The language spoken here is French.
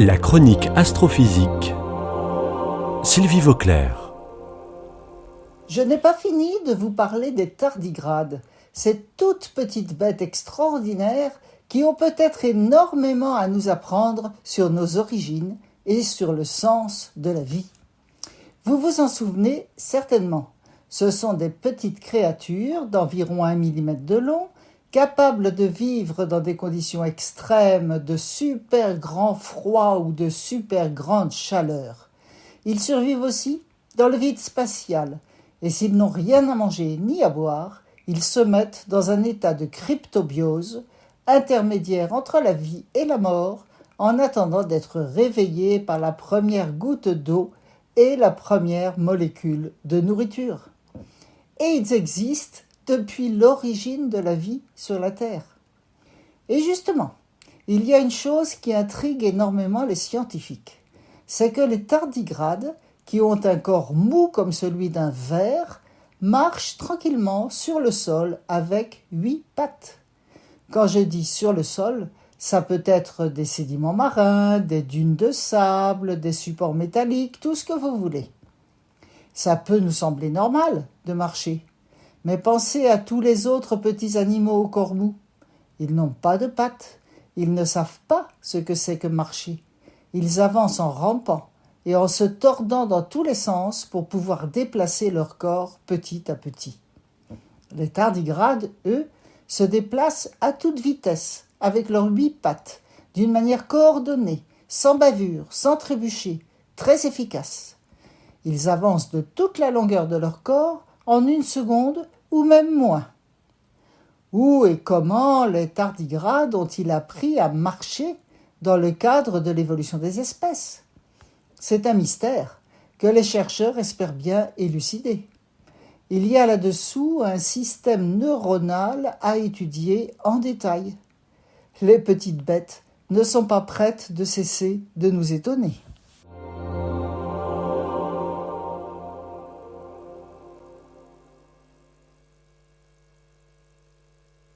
La chronique astrophysique. Sylvie Vauclair. Je n'ai pas fini de vous parler des tardigrades, ces toutes petites bêtes extraordinaires qui ont peut-être énormément à nous apprendre sur nos origines et sur le sens de la vie. Vous vous en souvenez certainement. Ce sont des petites créatures d'environ 1 mm de long, capables de vivre dans des conditions extrêmes de super grand froid ou de super grande chaleur. Ils survivent aussi dans le vide spatial, et s'ils n'ont rien à manger ni à boire, ils se mettent dans un état de cryptobiose, intermédiaire entre la vie et la mort, en attendant d'être réveillés par la première goutte d'eau et la première molécule de nourriture. Et ils existent depuis l'origine de la vie sur la Terre. Et justement, il y a une chose qui intrigue énormément les scientifiques. C'est que les tardigrades, qui ont un corps mou comme celui d'un ver, marchent tranquillement sur le sol avec 8 pattes. Quand je dis sur le sol, ça peut être des sédiments marins, des dunes de sable, des supports métalliques, tout ce que vous voulez. Ça peut nous sembler normal de marcher. Mais pensez à tous les autres petits animaux au corps mou. Ils n'ont pas de pattes. Ils ne savent pas ce que c'est que marcher. Ils avancent en rampant et en se tordant dans tous les sens pour pouvoir déplacer leur corps petit à petit. Les tardigrades, eux, se déplacent à toute vitesse, avec leurs 8 pattes, d'une manière coordonnée, sans bavure, sans trébucher, très efficace. Ils avancent de toute la longueur de leur corps en 1 seconde ou même moins. Où et comment les tardigrades ont-ils appris à marcher dans le cadre de l'évolution des espèces? C'est un mystère que les chercheurs espèrent bien élucider. Il y a là-dessous un système neuronal à étudier en détail. Les petites bêtes ne sont pas prêtes de cesser de nous étonner.